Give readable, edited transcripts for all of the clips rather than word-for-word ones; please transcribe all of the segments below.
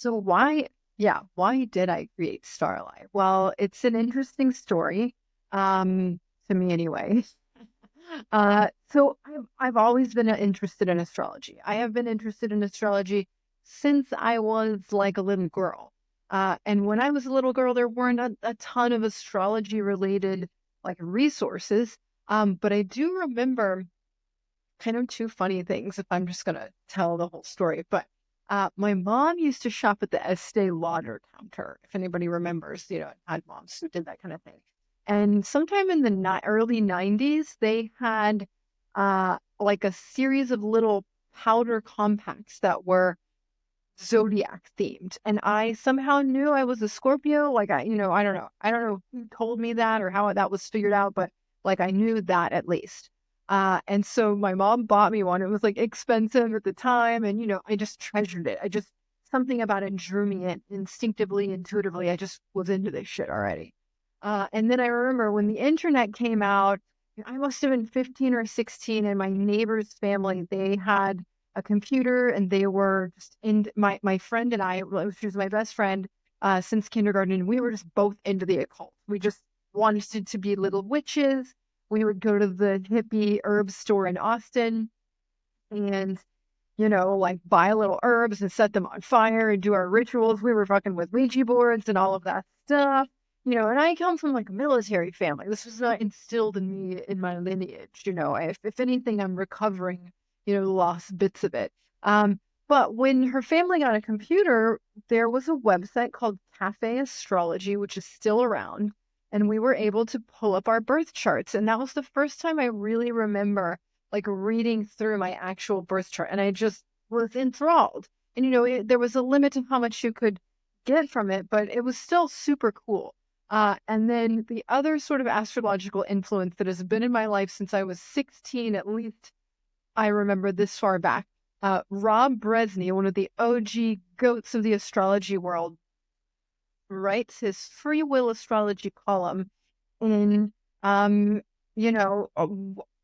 So why did I create Starelai? Well, it's an interesting story, to me anyway. So I've always been interested in astrology. I have been interested in astrology since I was like a little girl. And when I was a little girl, there weren't a ton of astrology related like resources. But I do remember kind of two funny things if I'm just gonna tell the whole story. But my mom used to shop at the Estee Lauder counter, if anybody remembers, had moms who did that kind of thing. And sometime in the early 90s, they had like a series of little powder compacts that were zodiac themed. And I somehow knew I was a Scorpio. Like I don't know. I don't know who told me that or how that was figured out, but like I knew that at least. And so my mom bought me one. It was like expensive at the time, and I just treasured it. Something about it drew me in instinctively, intuitively. I just was into this shit already. And then I remember when the internet came out, I must have been 15 or 16, and my neighbor's family, they had a computer and they were just in my friend and I, well, she was my best friend since kindergarten, and we were just both into the occult. We just wanted to be little witches. We would go to the hippie herb store in Austin and like buy little herbs and set them on fire and do our rituals. We were fucking with Ouija boards and all of that stuff. And I come from like a military family. This was not instilled in me in my lineage. If anything, I'm recovering, lost bits of it. But when her family got a computer, there was a website called Cafe Astrology, which is still around, and we were able to pull up our birth charts. And that was the first time I really remember like reading through my actual birth chart, and I just was enthralled. And there was a limit to how much you could get from it, but it was still super cool. And then the other sort of astrological influence that has been in my life since I was 16, at least I remember this far back. Rob Bresney, one of the OG goats of the astrology world, writes his free will astrology column in you know uh,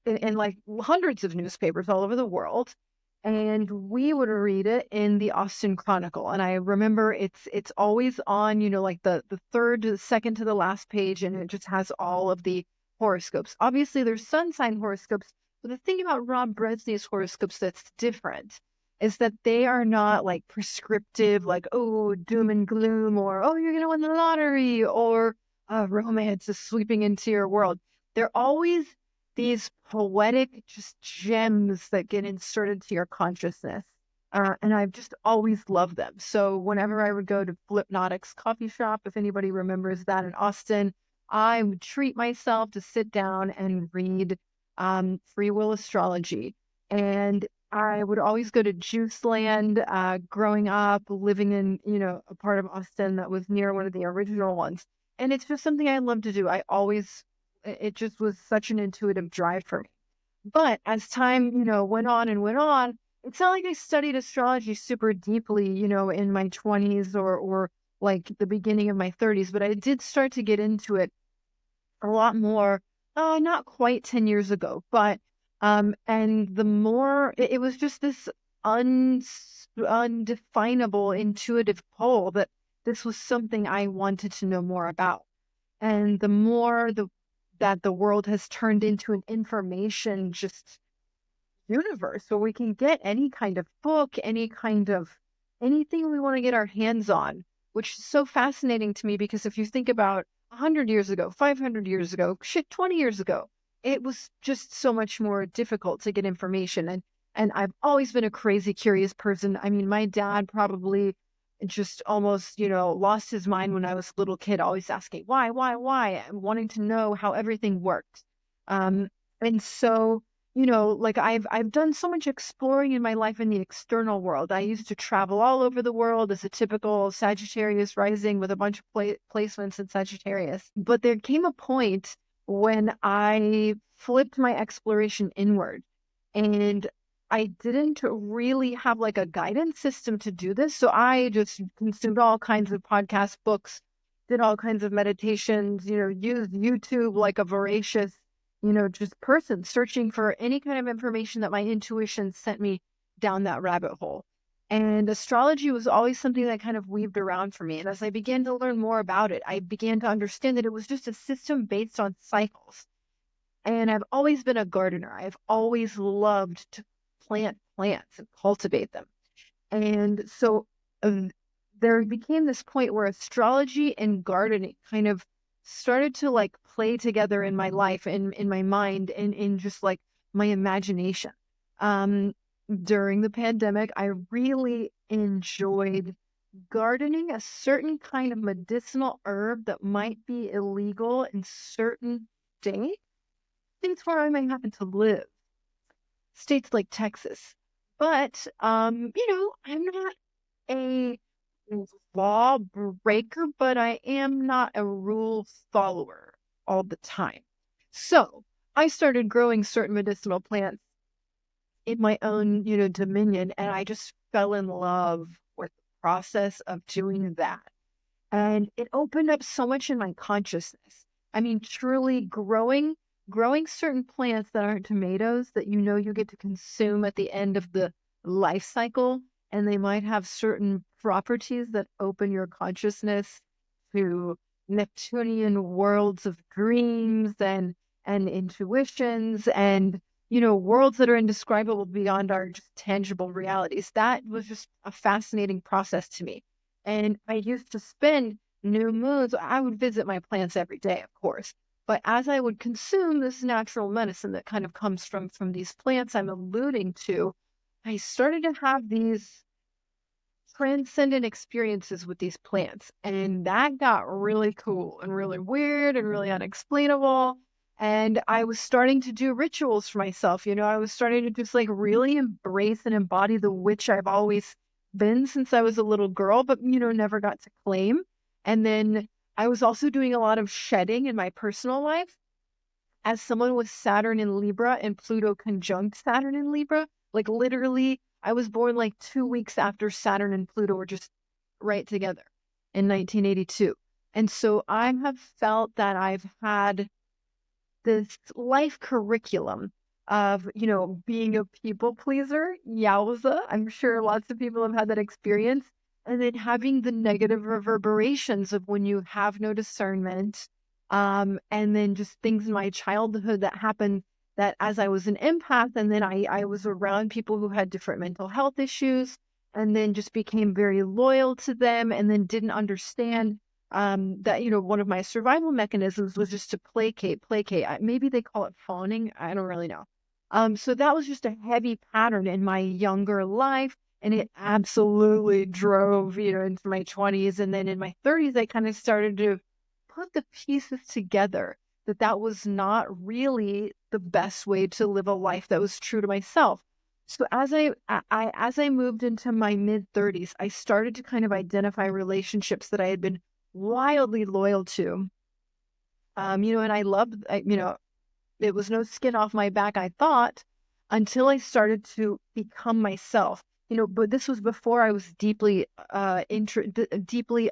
in like hundreds of newspapers all over the world, and we would read it in the Austin Chronicle. And I remember it's always on, like the third to the second to the last page, and it just has all of the horoscopes. Obviously there's sun sign horoscopes, but the thing about Rob Bresney's horoscopes that's different is that they are not like prescriptive, like, oh, doom and gloom, or oh, you're gonna win the lottery, or romance is sweeping into your world. They're always these poetic just gems that get inserted to your consciousness. And I've just always loved them. So whenever I would go to Flipnotics coffee shop, if anybody remembers that in Austin, I would treat myself to sit down and read free will astrology. And I would always go to Juice Land, growing up, living in, a part of Austin that was near one of the original ones. And it's just something I love to do. It just was such an intuitive drive for me. But as time, went on and went on, it's not like I studied astrology super deeply, in my 20s or like the beginning of my 30s, but I did start to get into it a lot more, not quite 10 years ago, but and the more it was just this un undefinable intuitive pull that this was something I wanted to know more about. And the more that the world has turned into an information just universe where we can get any kind of book, any kind of anything we want to get our hands on, which is so fascinating to me because if you think about 100 years ago, 500 years ago, shit, 20 years ago, it was just so much more difficult to get information. And I've always been a crazy curious person. I mean, my dad probably just almost, lost his mind when I was a little kid, always asking why, and wanting to know how everything worked. And so like I've done so much exploring in my life in the external world. I used to travel all over the world as a typical Sagittarius rising with a bunch of placements in Sagittarius. But there came a point when I flipped my exploration inward, and I didn't really have like a guidance system to do this. So I just consumed all kinds of podcast books, did all kinds of meditations, used YouTube like a voracious just person searching for any kind of information that my intuition sent me down that rabbit hole. And astrology was always something that kind of weaved around for me. And as I began to learn more about it, I began to understand that it was just a system based on cycles. And I've always been a gardener. I've always loved to plant plants and cultivate them. And so um, there became this point where astrology and gardening kind of started to like play together in my life and in my mind and in just like my imagination. Um, During the pandemic, I really enjoyed gardening a certain kind of medicinal herb that might be illegal in certain states, states where I may happen to live, states like Texas. But I'm not a law breaker, but I am not a rule follower all the time. So I started growing certain medicinal plants in my own, dominion, and I just fell in love with the process of doing that. And it opened up so much in my consciousness. I mean, truly growing certain plants that aren't tomatoes that you get to consume at the end of the life cycle, and they might have certain properties that open your consciousness to Neptunian worlds of dreams and intuitions and worlds that are indescribable beyond our just tangible realities. That was just a fascinating process to me. And I used to spend new moons. I would visit my plants every day, of course. But as I would consume this natural medicine that kind of comes from these plants I'm alluding to, I started to have these transcendent experiences with these plants. And that got really cool and really weird and really unexplainable. And I was starting to do rituals for myself. I was starting to just like really embrace and embody the witch I've always been since I was a little girl, but never got to claim. And then I was also doing a lot of shedding in my personal life as someone with Saturn in Libra and Pluto conjunct Saturn in Libra. Like literally, I was born like 2 weeks after Saturn and Pluto were just right together in 1982. And so I have felt that I've had this life curriculum of, being a people pleaser. Yowza. I'm sure lots of people have had that experience. And then having the negative reverberations of when you have no discernment. And then just things in my childhood that happened that as I was an empath, and then I was around people who had different mental health issues, and then just became very loyal to them, and then didn't understand that one of my survival mechanisms was just to placate. Maybe they call it fawning. I don't really know. So that was just a heavy pattern in my younger life, and it absolutely drove into my 20s, and then in my 30s I kind of started to put the pieces together that was not really the best way to live a life that was true to myself. So as I moved into my mid 30s, I started to kind of identify relationships that I had been wildly loyal to. And I loved, it was no skin off my back, I thought, until I started to become myself. But this was before I was deeply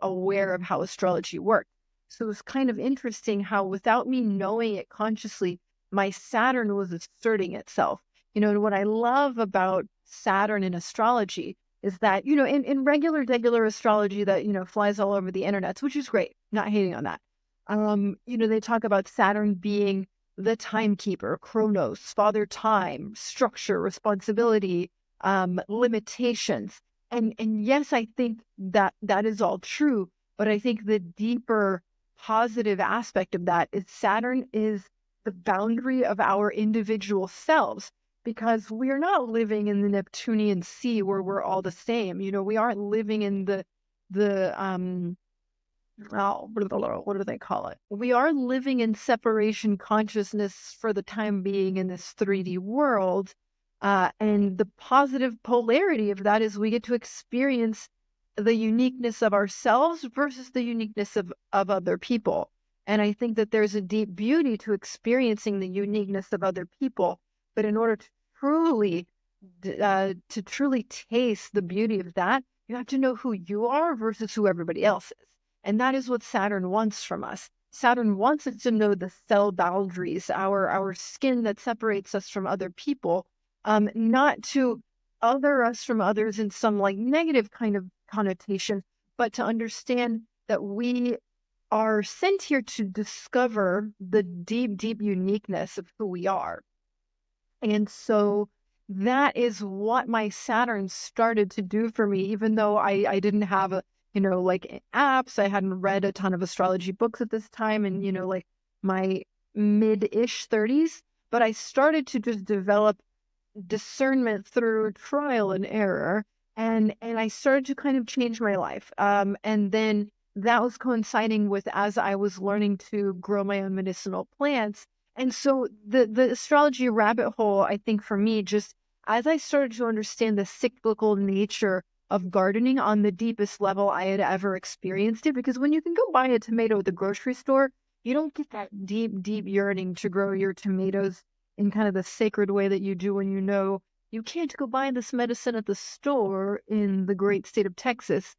aware of how astrology worked. So it was kind of interesting how, without me knowing it consciously, my Saturn was asserting itself. And what I love about Saturn in astrology is that, in regular astrology that, flies all over the internet, which is great, not hating on that. They talk about Saturn being the timekeeper, Chronos, father time, structure, responsibility, limitations. And yes, I think that is all true, but I think the deeper positive aspect of that is Saturn is the boundary of our individual selves because we're not living in the Neptunian sea where we're all the same. We aren't living in the oh, what do they call it? We are living in separation consciousness for the time being in this 3D world. And the positive polarity of that is we get to experience the uniqueness of ourselves versus the uniqueness of other people. And I think that there's a deep beauty to experiencing the uniqueness of other people. But in order truly, to truly taste the beauty of that, you have to know who you are versus who everybody else is. And that is what Saturn wants from us. Saturn wants us to know the cell boundaries, our skin that separates us from other people, not to other us from others in some like negative kind of connotation, but to understand that we are sent here to discover the deep, deep uniqueness of who we are. And so that is what my Saturn started to do for me, even though I didn't have like apps. I hadn't read a ton of astrology books at this time, and, like my mid-ish 30s. But I started to just develop discernment through trial and error, and I started to kind of change my life. And then that was coinciding with as I was learning to grow my own medicinal plants. And so the astrology rabbit hole, I think for me, just as I started to understand the cyclical nature of gardening on the deepest level I had ever experienced it, because when you can go buy a tomato at the grocery store, you don't get that deep, deep yearning to grow your tomatoes in kind of the sacred way that you do when you know you can't go buy this medicine at the store in the great state of Texas,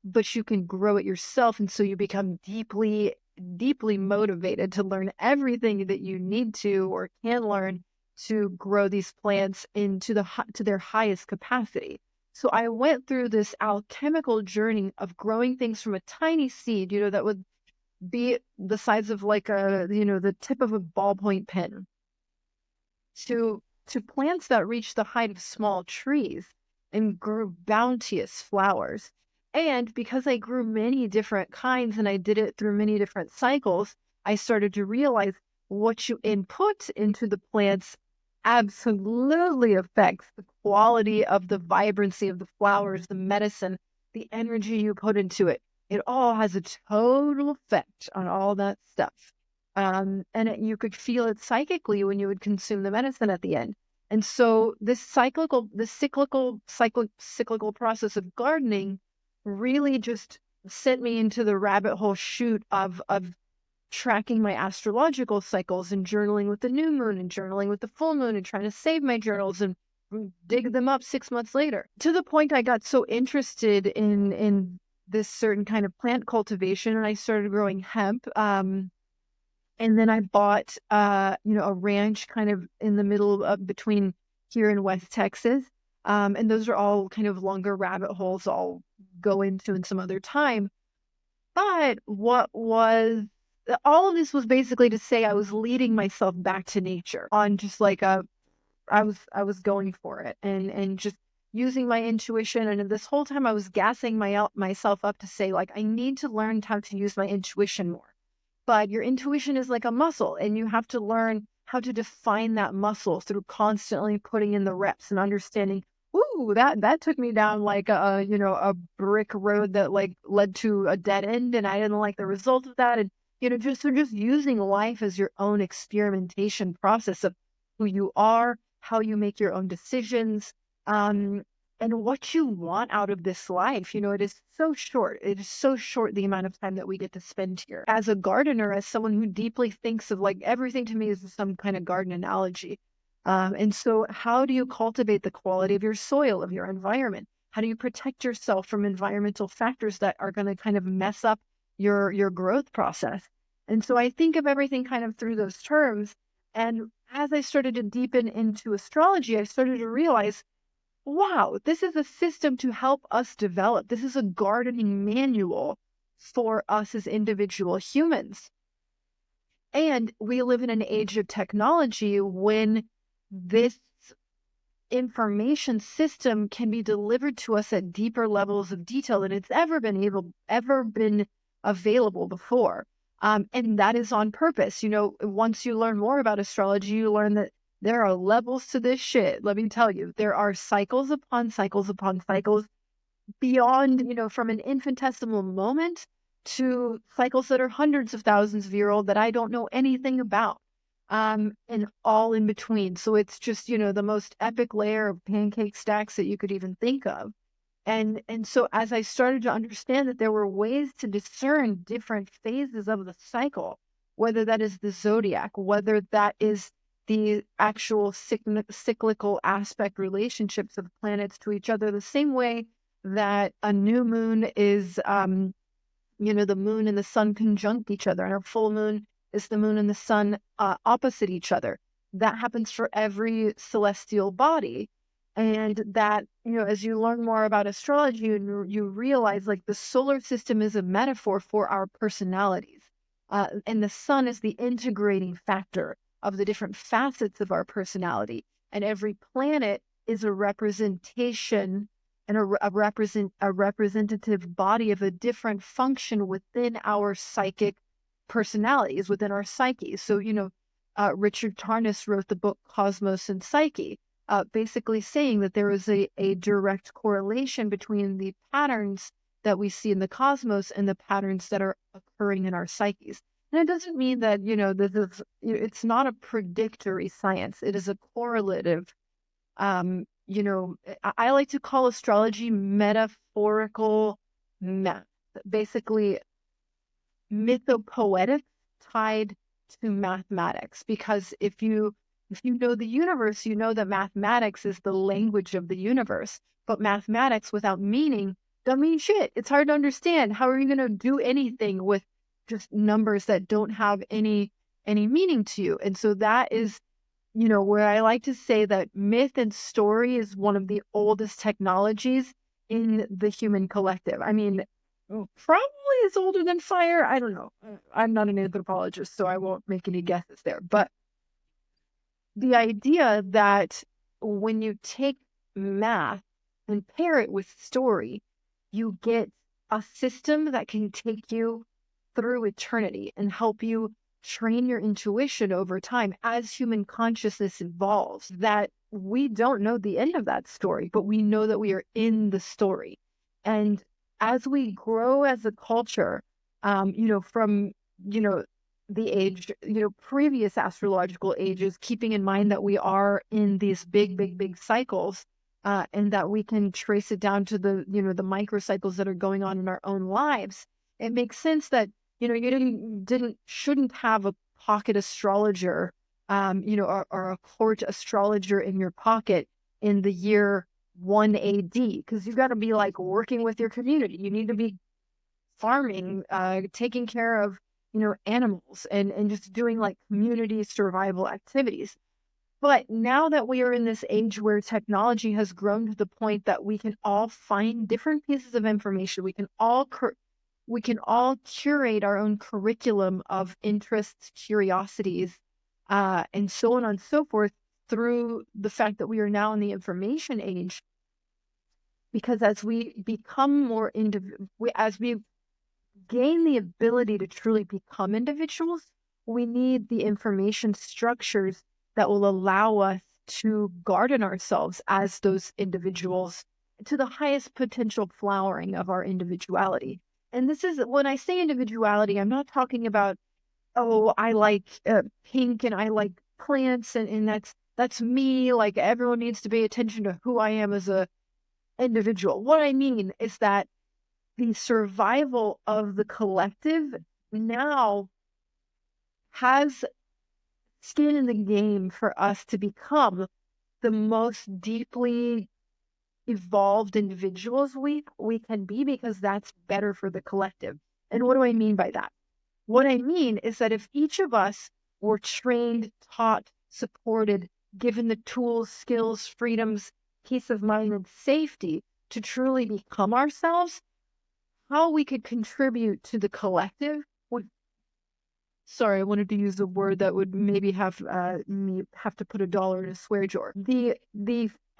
but you can grow it yourself. And so you become deeply, deeply motivated to learn everything that you need to or can learn to grow these plants into to their highest capacity. So I went through this alchemical journey of growing things from a tiny seed, that would be the size of like the tip of a ballpoint pen, to plants that reach the height of small trees and grew bounteous flowers. And because I grew many different kinds and I did it through many different cycles, I started to realize what you input into the plants absolutely affects the quality of the vibrancy of the flowers, the medicine, the energy you put into it. It all has a total effect on all that stuff. You could feel it psychically when you would consume the medicine at the end. And so this cyclical process of gardening really just sent me into the rabbit hole chute of tracking my astrological cycles and journaling with the new moon and journaling with the full moon and trying to save my journals and dig them up 6 months later. To the point I got so interested in this certain kind of plant cultivation, and I started growing hemp. And then I bought, a ranch kind of in the middle of between here and West Texas. And those are all kind of longer rabbit holes I'll go into in some other time. But all of this was basically to say I was leading myself back to nature on just like I was going for it and just using my intuition. And this whole time I was gassing myself up to say, like, I need to learn how to use my intuition more. But your intuition is like a muscle, and you have to learn how to define that muscle through constantly putting in the reps and understanding, ooh, that took me down like a brick road that like led to a dead end, and I didn't like the result of that. And just using life as your own experimentation process of who you are, how you make your own decisions, and what you want out of this life. It is so short. It is so short, the amount of time that we get to spend here. As a gardener, as someone who deeply thinks of like everything to me is some kind of garden analogy. And so how do you cultivate the quality of your soil, of your environment? How do you protect yourself from environmental factors that are going to kind of mess up your growth process? And so I think of everything kind of through those terms. And as I started to deepen into astrology, I started to realize, wow, this is a system to help us develop. This is a gardening manual for us as individual humans. And we live in an age of technology when this information system can be delivered to us at deeper levels of detail than it's ever been available before. And that is on purpose. Once you learn more about astrology, you learn that there are levels to this shit. Let me tell you, there are cycles upon cycles upon cycles beyond, from an infinitesimal moment to cycles that are hundreds of thousands of years old that I don't know anything about. And all in between. So it's just, the most epic layer of pancake stacks that you could even think of. And so as I started to understand that there were ways to discern different phases of the cycle, whether that is the zodiac, whether that is the actual cyclical aspect relationships of planets to each other, the same way that a new moon is, the moon and the sun conjunct each other, and a full moon is the moon and the sun opposite each other. That happens for every celestial body. And that, as you learn more about astrology, you realize like the solar system is a metaphor for our personalities. And the sun is the integrating factor of the different facets of our personality. And every planet is a representation and a representative body of a different function within our psychic personalities, within our psyche. So, Richard Tarnas wrote the book Cosmos and Psyche, basically saying that there is a direct correlation between the patterns that we see in the cosmos and the patterns that are occurring in our psyches. And it doesn't mean that, this is, it's not a predictory science. It is a correlative. I like to call astrology metaphorical math, basically mythopoetic tied to mathematics, because if you know the universe, you know that mathematics is the language of the universe. But mathematics without meaning don't mean shit. It's hard to understand. How are you going to do anything with just numbers that don't have any meaning to you? And so that is, where I like to say that myth and story is one of the oldest technologies in the human collective. I mean, probably is older than fire. I don't know. I'm not an anthropologist, so I won't make any guesses there. But the idea that when you take math and pair it with story, you get a system that can take you through eternity and help you train your intuition over time as human consciousness evolves. That we don't know the end of that story, but we know that we are in the story. And as we grow as a culture, from, the age, previous astrological ages, keeping in mind that we are in these big, big, big cycles, and that we can trace it down to the, the microcycles that are going on in our own lives. It makes sense that, you shouldn't have a pocket astrologer, or a court astrologer in your pocket in the year 1 AD, because you've got to be like working with your community. You need to be farming, taking care of, animals, and just doing like community survival activities. But now that we are in this age where technology has grown to the point that we can all find different pieces of information, we can all curate our own curriculum of interests, curiosities, and so on and so forth, through the fact that we are now in the information age. Because as we become more as we gain the ability to truly become individuals, we need the information structures that will allow us to garden ourselves as those individuals to the highest potential flowering of our individuality. And this is, when I say individuality, I'm not talking about, oh, I like pink and I like plants, and that's me. Like, everyone needs to pay attention to who I am as a individual. What I mean is that the survival of the collective now has skin in the game for us to become the most deeply evolved individuals we can be, because that's better for the collective. And what do I mean by that? What I mean is that if each of us were trained, taught, supported, given the tools, skills, freedoms, peace of mind, and safety to truly become ourselves, how we could contribute to the collective would, sorry, I wanted to use a word that would maybe have me have to put a dollar in a swear jar. The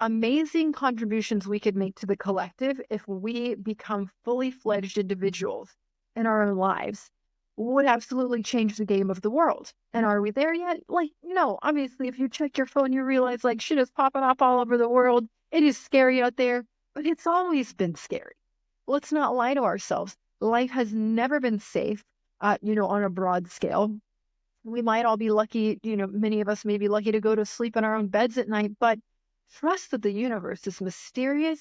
amazing contributions we could make to the collective if we become fully fledged individuals in our own lives would absolutely change the game of the world. And are we there yet? Like, no. Obviously, if you check your phone, you realize like shit is popping up all over the world. It is scary out there, but it's always been scary. Let's not lie to ourselves. Life has never been safe, on a broad scale. We might all be lucky, many of us may be lucky to go to sleep in our own beds at night, but trust that the universe is mysterious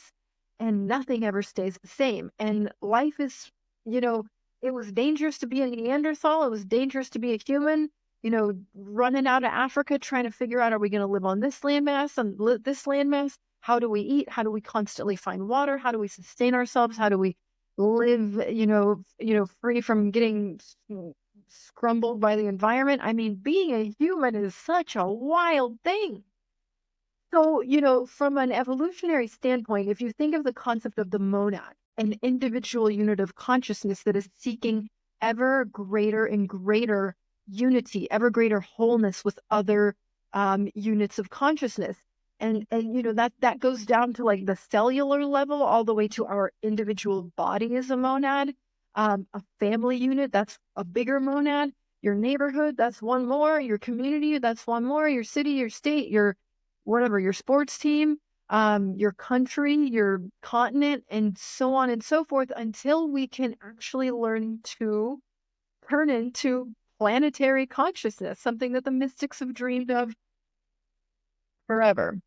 and nothing ever stays the same. And life is, it was dangerous to be a Neanderthal. It was dangerous to be a human, running out of Africa, trying to figure out, are we going to live on this landmass and this landmass? How do we eat? How do we constantly find water? How do we sustain ourselves? How do we live, free from getting scrumbled by the environment? I mean, being a human is such a wild thing. So, from an evolutionary standpoint, if you think of the concept of the monad, an individual unit of consciousness that is seeking ever greater and greater unity, ever greater wholeness with other units of consciousness. And that goes down to like the cellular level all the way to our individual body as a monad. A family unit, that's a bigger monad. Your neighborhood, that's one more. Your community, that's one more. Your city, your state, your whatever, your sports team, your country, your continent, and so on and so forth, until we can actually learn to turn into planetary consciousness, something that the mystics have dreamed of forever.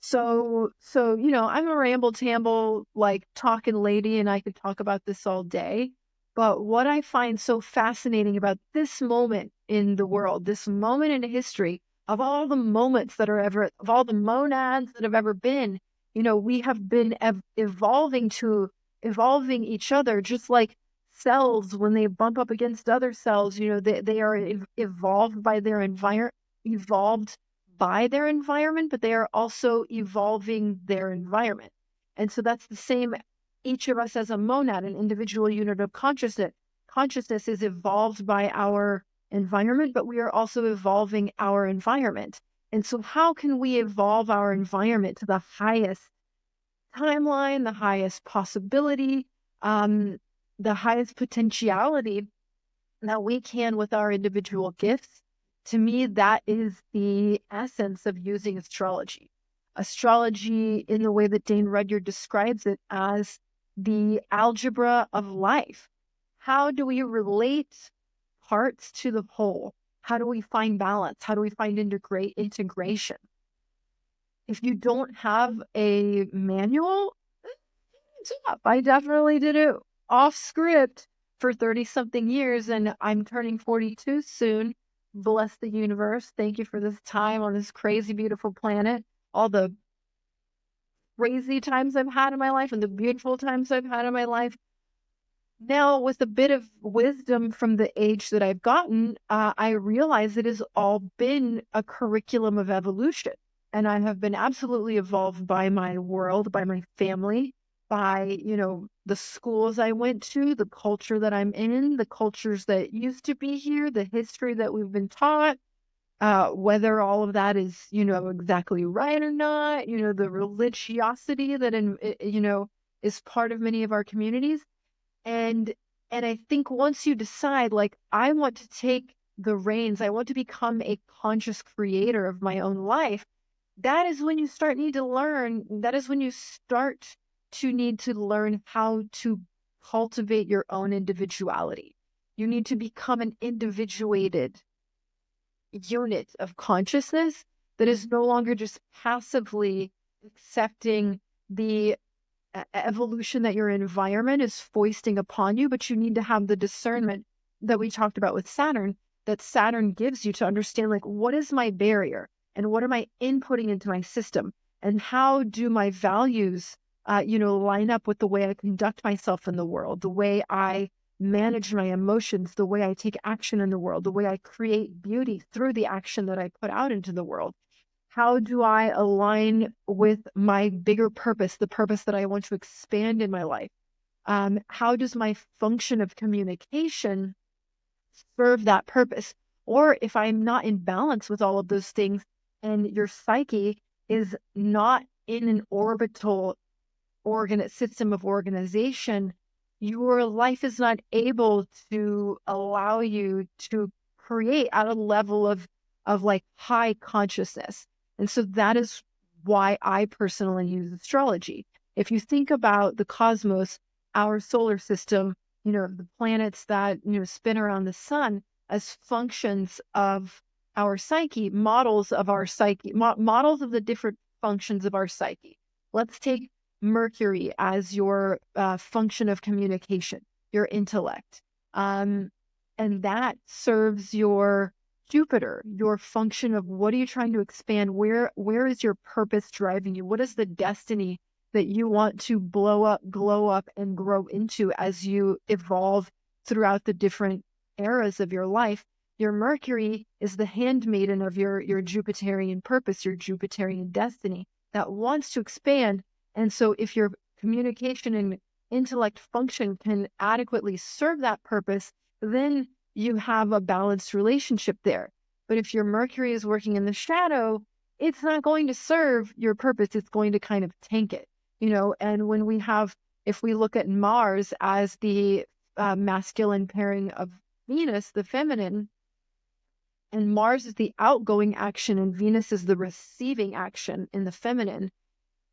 So, I'm a ramble tamble, like talking lady, and I could talk about this all day. But what I find so fascinating about this moment in the world, this moment in history, of all the moments that are ever, of all the monads that have ever been, we have been evolving each other, just like cells when they bump up against other cells, they are evolved by their evolved by their environment, but they are also evolving their environment. And so that's the same. Each of us as a monad, an individual unit of consciousness, consciousness is evolved by our environment, but we are also evolving our environment. And so how can we evolve our environment to the highest timeline, the highest possibility, the highest potentiality that we can with our individual gifts? To me, that is the essence of using astrology. Astrology, in the way that Dane Rudyard describes it, as the algebra of life. How do we relate parts to the whole? How do we find balance? How do we find integration? If you don't have a manual, it's tough. I definitely did it off script for 30 something years, and I'm turning 42 soon. Bless the universe. Thank you for this time on this crazy, beautiful planet. All the crazy times I've had in my life and the beautiful times I've had in my life. Now, with a bit of wisdom from the age that I've gotten, I realize it has all been a curriculum of evolution. And I have been absolutely evolved by my world, by my family, by, the schools I went to, the culture that I'm in, the cultures that used to be here, the history that we've been taught, whether all of that is, exactly right or not, the religiosity that, is part of many of our communities. And I think once you decide, like, I want to take the reins, I want to become a conscious creator of my own life, that is when you that is when you start to need to learn how to cultivate your own individuality. You need to become an individuated unit of consciousness that is no longer just passively accepting the evolution that your environment is foisting upon you, but you need to have the discernment that we talked about with Saturn, that Saturn gives you to understand, like, what is my barrier and what am I inputting into my system, and how do my values, line up with the way I conduct myself in the world, the way I manage my emotions, the way I take action in the world, the way I create beauty through the action that I put out into the world. How do I align with my bigger purpose, the purpose that I want to expand in my life? How does my function of communication serve that purpose? Or if I'm not in balance with all of those things and your psyche is not in an orbital system of organization, your life is not able to allow you to create at a level of like high consciousness. And so that is why I personally use astrology. If you think about the cosmos, our solar system, the planets that spin around the sun as functions of our psyche, models of our psyche, models of the different functions of our psyche. Let's take Mercury as your function of communication, your intellect. And that serves your Jupiter, your function of what are you trying to expand? Where is your purpose driving you? What is the destiny that you want to blow up, glow up, and grow into as you evolve throughout the different eras of your life? your Mercury is the handmaiden of your Jupiterian purpose, your Jupiterian destiny that wants to expand. And so if your communication and intellect function can adequately serve that purpose, then you have a balanced relationship there. But if your Mercury is working in the shadow, it's not going to serve your purpose. It's going to kind of tank it, and if we look at Mars as the masculine pairing of Venus, the feminine, and Mars is the outgoing action and Venus is the receiving action in the feminine,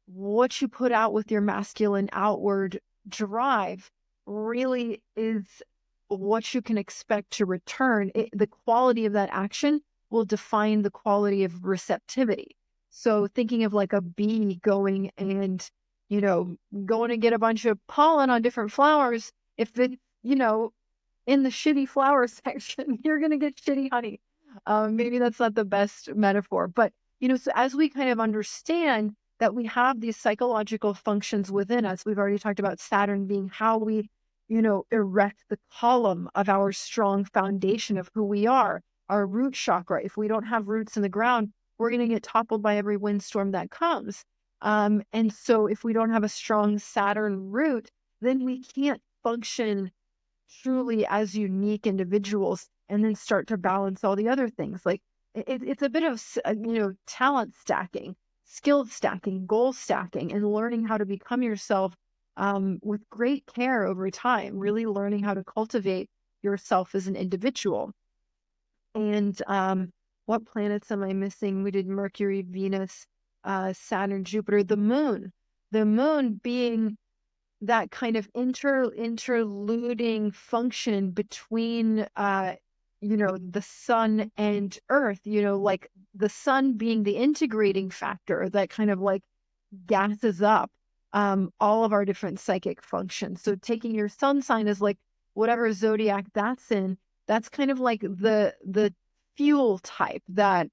what you put out with your masculine outward drive really is what you can expect to return. The quality of that action will define the quality of receptivity. So thinking of like a bee going and, going to get a bunch of pollen on different flowers, if it, in the shitty flower section, you're going to get shitty honey. Maybe that's not the best metaphor, but, so as we kind of understand that we have these psychological functions within us, we've already talked about Saturn being how we, erect the column of our strong foundation of who we are, our root chakra. If we don't have roots in the ground, we're going to get toppled by every windstorm that comes. And so if we don't have a strong Saturn root, then we can't function truly as unique individuals and then start to balance all the other things. Like it's a bit of, talent stacking, skill stacking, goal stacking, and learning how to become yourself with great care over time, really learning how to cultivate yourself as an individual. And what planets am I missing? We did Mercury, Venus, Saturn, Jupiter, the moon. The moon being that kind of interluding function between the sun and earth, like the sun being the integrating factor that kind of like gases up all of our different psychic functions. So taking your sun sign as like whatever zodiac that's in, that's kind of like the fuel type that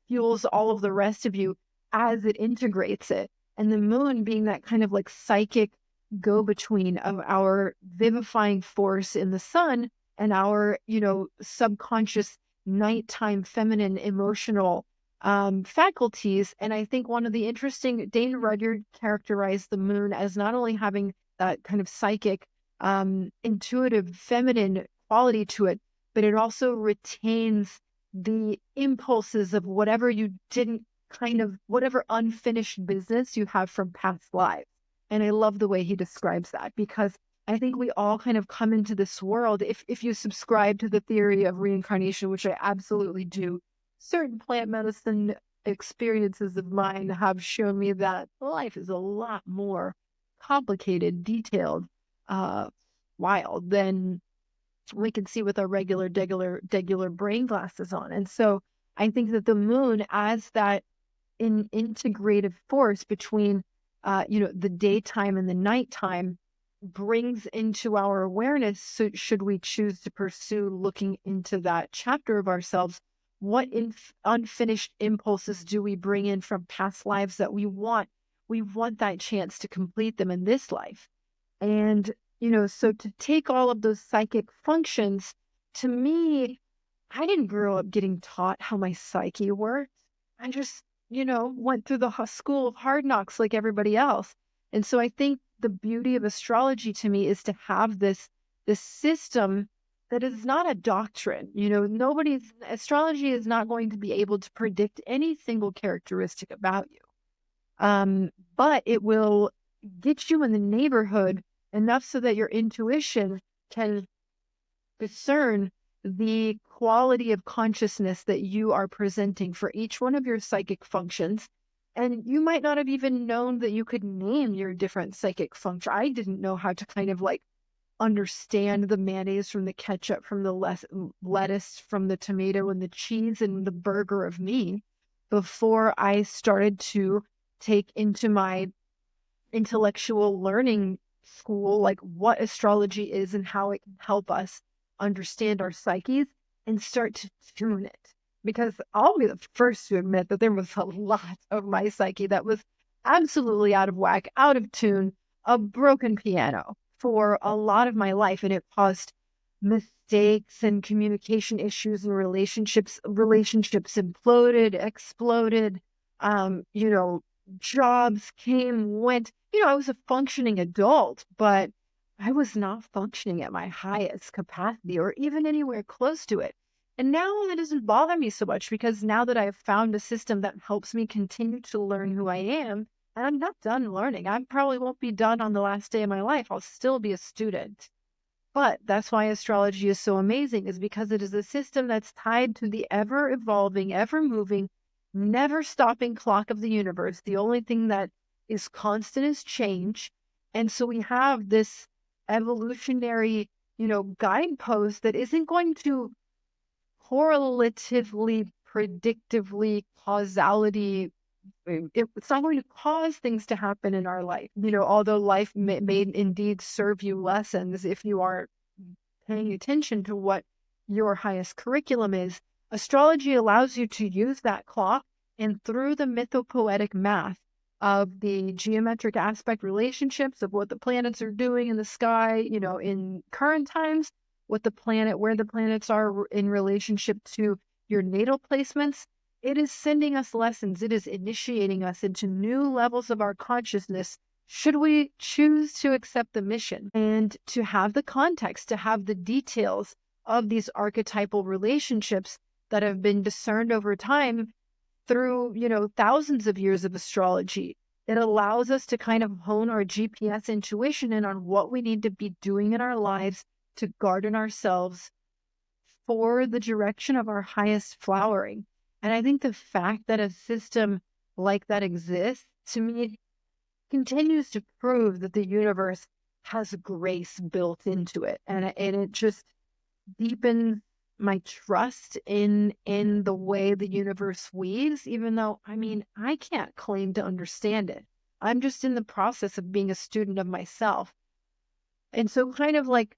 fuels all of the rest of you as it integrates it. And the moon being that kind of like psychic go-between of our vivifying force in the sun and our, subconscious nighttime feminine emotional faculties. And I think one of the interesting, Dane Rudyard characterized the moon as not only having that kind of psychic, intuitive feminine quality to it, but it also retains the impulses of whatever you didn't whatever unfinished business you have from past lives. And I love the way he describes that, because I think we all kind of come into this world, if you subscribe to the theory of reincarnation, which I absolutely do. Certain plant medicine experiences of mine have shown me that life is a lot more complicated, detailed, wild than we can see with our regular brain glasses on. And so I think that the moon as that integrative force between the daytime and the nighttime brings into our awareness, so should we choose to pursue looking into that chapter of ourselves, what unfinished impulses do we bring in from past lives that we want that chance to complete them in this life. And so to take all of those psychic functions, to me, I didn't grow up getting taught how my psyche worked. I just went through the school of hard knocks like everybody else. And so I think the beauty of astrology to me is to have this system that is not a doctrine. Astrology is not going to be able to predict any single characteristic about you. But it will get you in the neighborhood enough so that your intuition can discern the quality of consciousness that you are presenting for each one of your psychic functions. And you might not have even known that you could name your different psychic functions. I didn't know how to kind of like understand the mayonnaise from the ketchup, from the lettuce, from the tomato and the cheese and the burger of me before I started to take into my intellectual learning school, like what astrology is and how it can help us understand our psyches and start to tune it. Because I'll be the first to admit that there was a lot of my psyche that was absolutely out of whack, out of tune, a broken piano for a lot of my life. And it caused mistakes and communication issues and relationships imploded, exploded, you know, jobs came, went. I was a functioning adult, but I was not functioning at my highest capacity or even anywhere close to it. And now that doesn't bother me so much because now that I have found a system that helps me continue to learn who I am, and I'm not done learning. I probably won't be done on the last day of my life. I'll still be a student. But that's why astrology is so amazing, is because it is a system that's tied to the ever evolving, ever moving, never stopping clock of the universe. The only thing that is constant is change. And so we have this evolutionary, guidepost that isn't going to correlatively, predictively, causality it's not going to cause things to happen in our life. Although life may indeed serve you lessons if you are paying attention to what your highest curriculum is, astrology allows you to use that clock and through the mythopoetic math of the geometric aspect relationships of what the planets are doing in the sky, in current times, where the planets are in relationship to your natal placements. It is sending us lessons. It is initiating us into new levels of our consciousness should we choose to accept the mission and to have the context, to have the details of these archetypal relationships that have been discerned over time through, thousands of years of astrology. It allows us to kind of hone our GPS intuition in on what we need to be doing in our lives to garden ourselves for the direction of our highest flowering. And I think the fact that a system like that exists, to me, continues to prove that the universe has grace built into it. And it just deepens my trust in the way the universe weaves, even though, I can't claim to understand it. I'm just in the process of being a student of myself. And so kind of like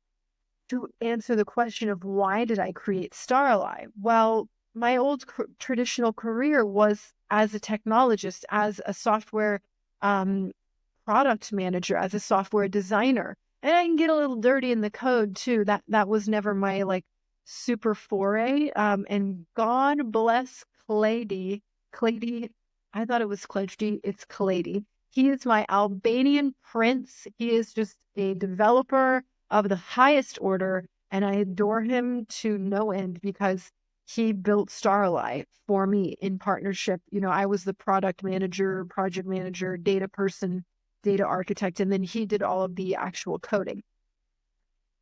to answer the question of why did I create Starelai? Well, my old traditional career was as a technologist, as a software product manager, as a software designer. And I can get a little dirty in the code too. That was never my like super foray. And God bless Clady. Clady, I thought it was Clady. It's Clady. He is my Albanian prince. He is just a developer of the highest order, and I adore him to no end because he built Starelai for me in partnership. I was the product manager, project manager, data person, data architect, and then he did all of the actual coding.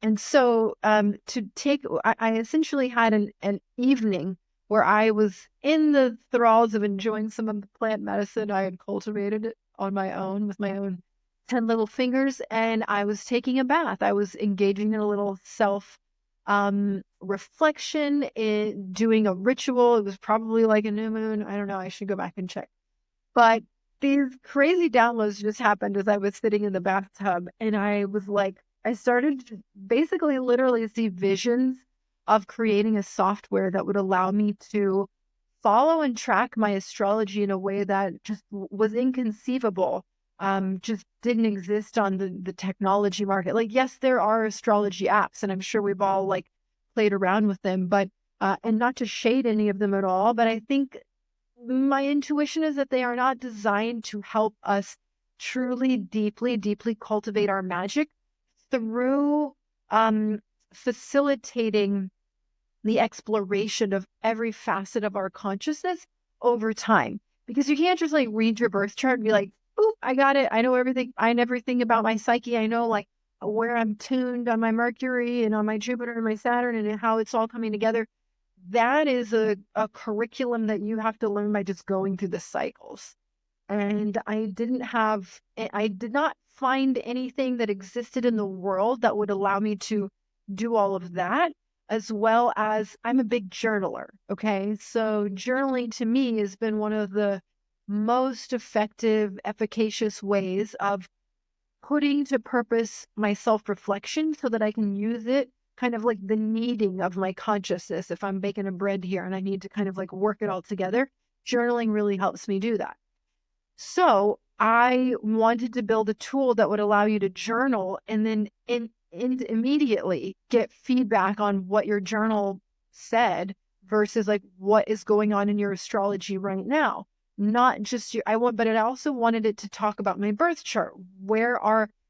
And so I essentially had an evening where I was in the thralls of enjoying some of the plant medicine I had cultivated on my own with my own 10 little fingers, and I was taking a bath. I was engaging in a little self reflection, doing a ritual. It was probably like a new moon. I don't know. I should go back and check. But these crazy downloads just happened as I was sitting in the bathtub, and I was like, I started to basically literally see visions of creating a software that would allow me to follow and track my astrology in a way that just was inconceivable, just didn't exist on the technology market. Like, yes, there are astrology apps, and I'm sure we've all like played around with them, but and not to shade any of them at all, but I think my intuition is that they are not designed to help us truly, deeply, deeply cultivate our magic through facilitating the exploration of every facet of our consciousness over time. Because you can't just like read your birth chart and be like, "Oop, I got it. I know everything. I know everything about my psyche. I know like where I'm tuned on my Mercury and on my Jupiter and my Saturn and how it's all coming together." That is a curriculum that you have to learn by just going through the cycles. And I did not find anything that existed in the world that would allow me to do all of that, as well as I'm a big journaler. Okay. So journaling to me has been one of the most effective, efficacious ways of putting to purpose my self-reflection so that I can use it kind of like the kneading of my consciousness. If I'm baking a bread here and I need to kind of like work it all together, journaling really helps me do that. So I wanted to build a tool that would allow you to journal and then immediately get feedback on what your journal said versus like what is going on in your astrology right now. Not just but I also wanted it to talk about my birth chart.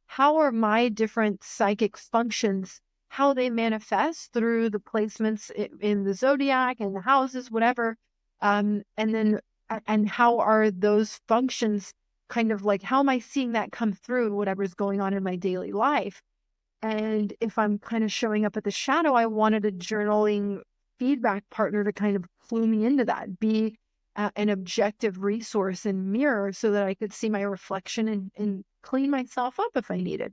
How are my different psychic functions, how they manifest through the placements in the zodiac and the houses, whatever. And then, and how are those functions kind of like, how am I seeing that come through in whatever's going on in my daily life? And if I'm kind of showing up at the shadow, I wanted a journaling feedback partner to kind of clue me into that, be an objective resource and mirror so that I could see my reflection and clean myself up if I needed,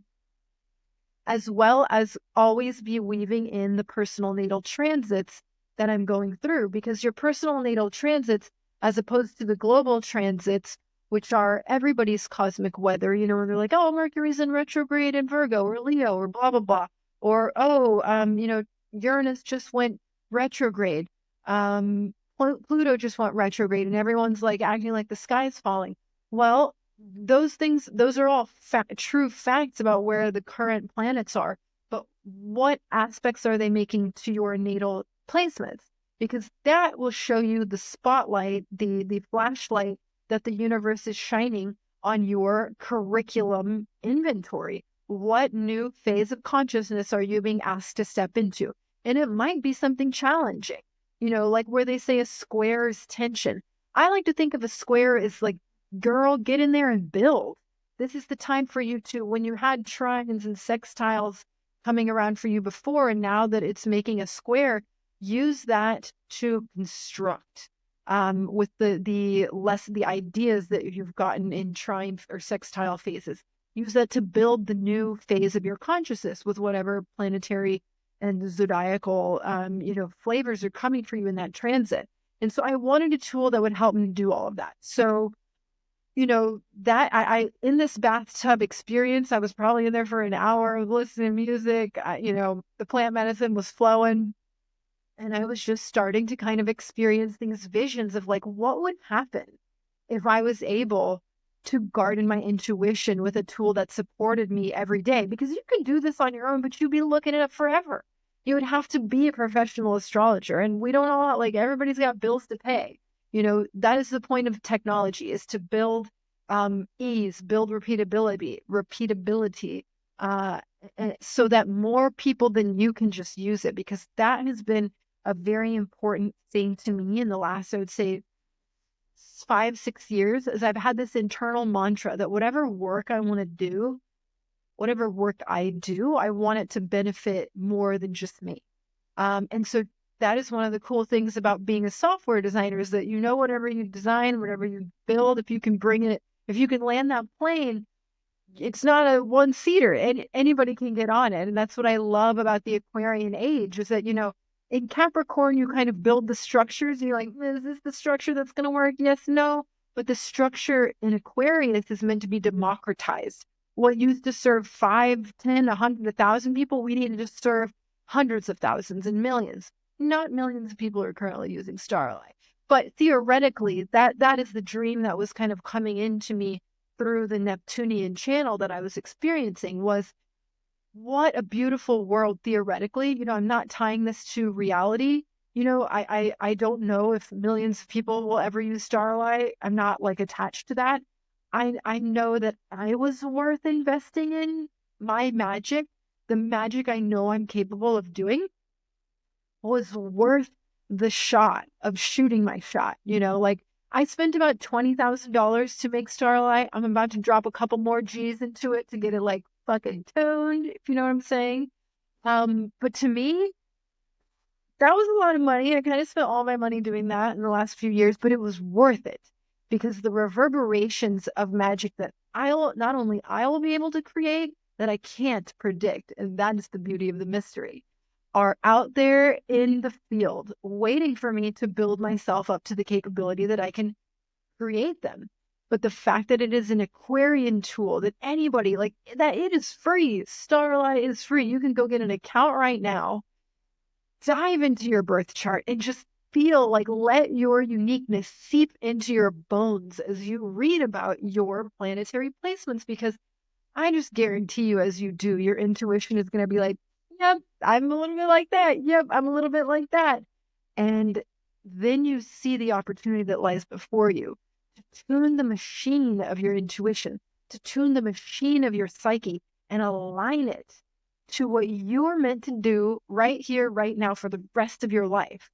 as well as always be weaving in the personal natal transits that I'm going through, because your personal natal transits, as opposed to the global transits, which are everybody's cosmic weather, you know, and they're like, oh, Mercury's in retrograde in Virgo or Leo or blah, blah, blah. Or, oh, you know, Uranus just went retrograde. Pluto just went retrograde, and everyone's like acting like the sky's falling. Well, those are all true facts about where the current planets are. But what aspects are they making to your natal placements? Because that will show you the spotlight, the flashlight that the universe is shining on your curriculum inventory. What new phase of consciousness are you being asked to step into? And it might be something challenging, you know, like where they say a square is tension. I like to think of a square as like, girl, get in there and build. This is the time for you to, when you had trines and sextiles coming around for you before, and now that it's making a square, use that to construct with the ideas that you've gotten in trine or sextile phases. Use that to build the new phase of your consciousness with whatever planetary and zodiacal you know, flavors are coming for you in that transit. And so I wanted a tool that would help me do all of that. So, you know, that I in this bathtub experience, I was probably in there for an hour listening to music. You know, the plant medicine was flowing, and I was just starting to kind of experience these visions of like, what would happen if I was able to garden my intuition with a tool that supported me every day? Because you could do this on your own, but you'd be looking at it forever. You would have to be a professional astrologer, and we don't all, like, everybody's got bills to pay. You know, that is the point of technology, is to build ease, build repeatability, so that more people than you can just use it, because that has been a very important thing to me in the last, I would say, 5, 6 years, is I've had this internal mantra that whatever work I want to do, whatever work I do, I want it to benefit more than just me. And so that is one of the cool things about being a software designer, is that, you know, whatever you design, whatever you build, if you can bring it, if you can land that plane, it's not a one-seater, and anybody can get on it. And that's what I love about the Aquarian age, is that, you know, in Capricorn, you kind of build the structures. And you're like, is this the structure that's going to work? Yes, no. But the structure in Aquarius is meant to be democratized. What used to serve 5, 10, 100, 1,000 people, we need to just serve hundreds of thousands and millions. Not millions of people are currently using Starelai. But theoretically, that is the dream that was kind of coming into me through the Neptunian channel that I was experiencing, was what a beautiful world theoretically. You know, I'm not tying this to reality. You know, I don't know if millions of people will ever use Starlight. I'm not like attached to that. I know that I was worth investing in my magic. The magic I know I'm capable of doing was worth the shot of shooting my shot. You know, like, I spent about $20,000 to make Starlight. I'm about to drop a couple more G's into it to get it like fucking toned, if you know what I'm saying. But to me, that was a lot of money. I kind of spent all my money doing that in the last few years, but it was worth it, because the reverberations of magic that not only I will be able to create, that I can't predict, and that is the beauty of the mystery, are out there in the field waiting for me to build myself up to the capability that I can create them. But the fact that it is an Aquarian tool, that anybody, like, that it is free. Starlight is free. You can go get an account right now, dive into your birth chart, and just feel like, let your uniqueness seep into your bones as you read about your planetary placements. Because I just guarantee you, as you do, your intuition is going to be like, yep, I'm a little bit like that. Yep, I'm a little bit like that. And then you see the opportunity that lies before you to tune the machine of your intuition, to tune the machine of your psyche and align it to what you're meant to do right here, right now for the rest of your life.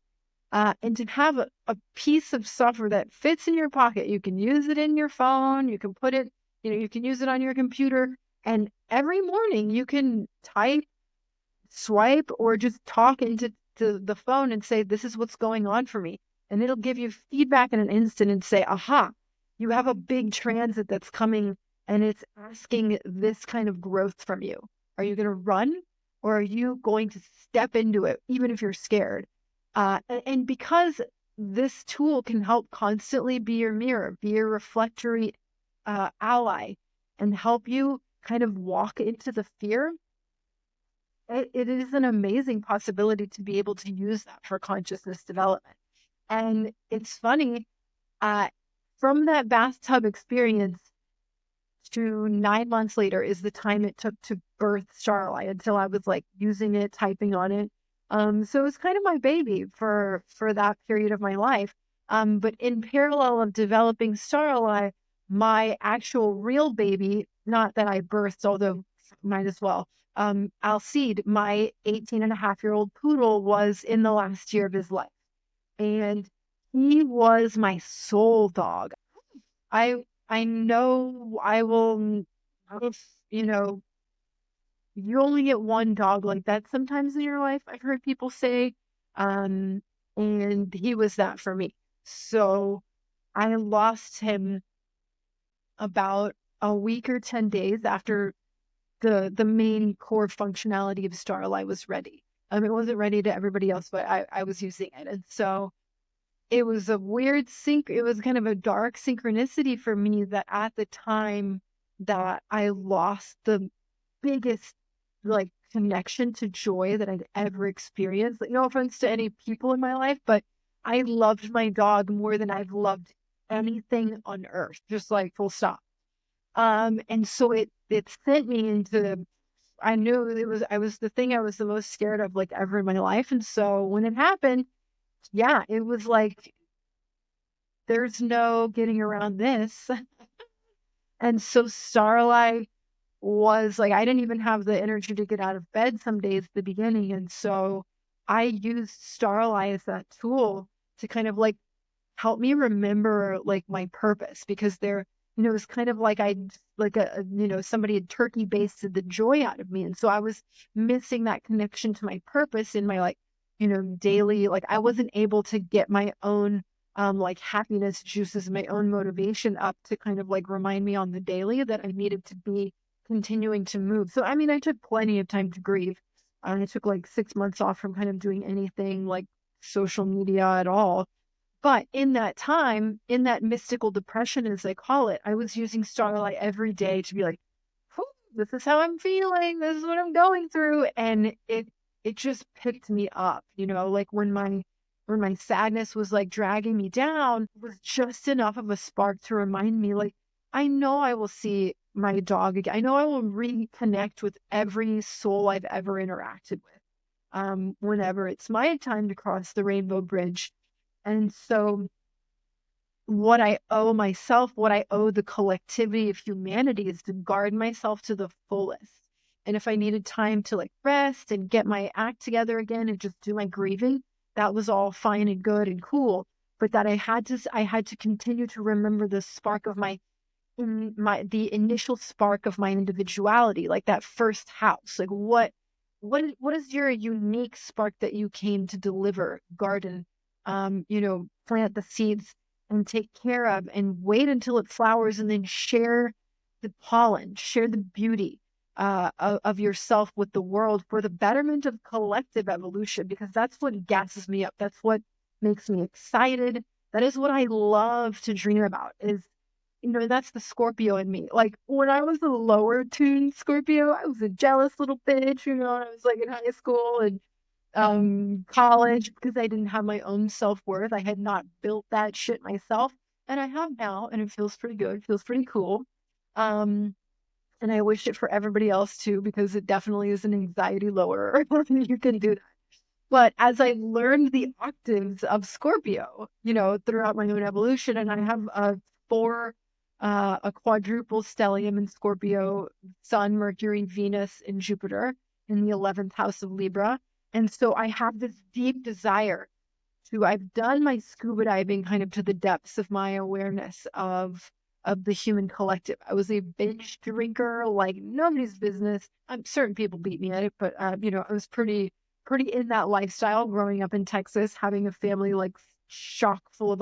And to have a piece of software that fits in your pocket. You can use it in your phone, you can put it, you can use it on your computer, and every morning you can type, swipe, or just talk into the phone and say, this is what's going on for me. And it'll give you feedback in an instant and say, aha, you have a big transit that's coming and it's asking this kind of growth from you. Are you going to run or are you going to step into it, even if you're scared? And because this tool can help constantly be your mirror, be your reflectory ally, and help you kind of walk into the fear, it is an amazing possibility to be able to use that for consciousness development. And it's funny, uh, from that bathtub experience to 9 months later is the time it took to birth Starlight until I was like using it, typing on it. So it was kind of my baby for that period of my life. But in parallel of developing Starlight, my actual real baby, not that I birthed, although might as well, Alcide, my 18-and-a-half-year-old poodle, was in the last year of his life. And he was my soul dog. I know I will, if, you only get one dog like that sometimes in your life, I've heard people say. Um, and he was that for me. So I lost him about a week or 10 days after the main core functionality of Starlight was ready. It wasn't ready to everybody else, but I was using it. And so it was a weird it was kind of a dark synchronicity for me that at the time that I lost the biggest like connection to joy that I'd ever experienced. Like, no offense to any people in my life, but I loved my dog more than I've loved anything on earth, just like full stop. And so it sent me into, I knew I was the thing I was the most scared of like ever in my life. And so when it happened, yeah, it was like there's no getting around this. And so Starlight was like, I didn't even have the energy to get out of bed some days at the beginning. And so I used Starlight as that tool to kind of like help me remember like my purpose, because it's kind of like somebody had turkey basted the joy out of me. And so I was missing that connection to my purpose in my like, daily, like I wasn't able to get my own like happiness juices, my own motivation up to kind of like remind me on the daily that I needed to be continuing to move. So I mean, I took plenty of time to grieve. I took like 6 months off from kind of doing anything like social media at all. But in that time, in that mystical depression, as they call it, I was using Starlight every day to be like, "Whew, this is how I'm feeling. This is what I'm going through." And it just picked me up, like when my sadness was like dragging me down, it was just enough of a spark to remind me, like, I know I will see my dog again. I know I will reconnect with every soul I've ever interacted with. Whenever it's my time to cross the rainbow bridge. And so, what I owe myself, what I owe the collectivity of humanity is to guard myself to the fullest. And if I needed time to like rest and get my act together again and just do my grieving, that was all fine and good and cool. But that I had to continue to remember the spark of the initial spark of my individuality, like that first house. Like what is your unique spark that you came to deliver, garden, plant the seeds and take care of and wait until it flowers and then share the pollen, share the beauty of yourself with the world for the betterment of collective evolution, because that's what gasses me up. That's what makes me excited. That is what I love to dream about is, that's the Scorpio in me. Like when I was a lower tuned Scorpio, I was a jealous little bitch, I was like in high school and college because I didn't have my own self-worth. I had not built that shit myself. And I have now, and it feels pretty good, feels pretty cool. Um, And I wish it for everybody else too, because it definitely is an anxiety lowerer when you can do that. But as I learned the octaves of Scorpio, throughout my own evolution, and I have a quadruple stellium in Scorpio, Sun, Mercury, Venus, and Jupiter in the 11th house of Libra. And so I have this deep desire I've done my scuba diving kind of to the depths of my awareness of the human collective. I was a binge drinker like nobody's business. Certain people beat me at it, but I was pretty in that lifestyle growing up in Texas, having a family like chock full of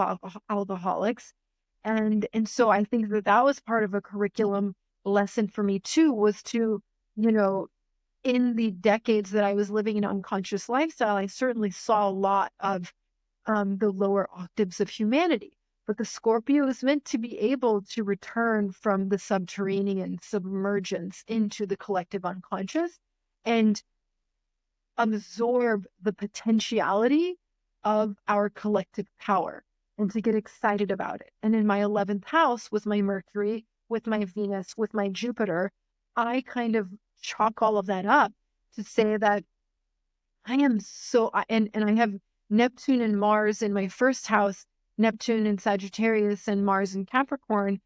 alcoholics. And so I think that was part of a curriculum lesson for me too, was to, you know, in the decades that I was living an unconscious lifestyle, I certainly saw a lot of the lower octaves of humanity. But the Scorpio is meant to be able to return from the subterranean submergence into the collective unconscious and absorb the potentiality of our collective power and to get excited about it. And in my 11th house with my Mercury, with my Venus, with my Jupiter, I kind of chalk all of that up to say that I am and I have Neptune and Mars in my first house, Neptune in Sagittarius and Mars in Capricorn.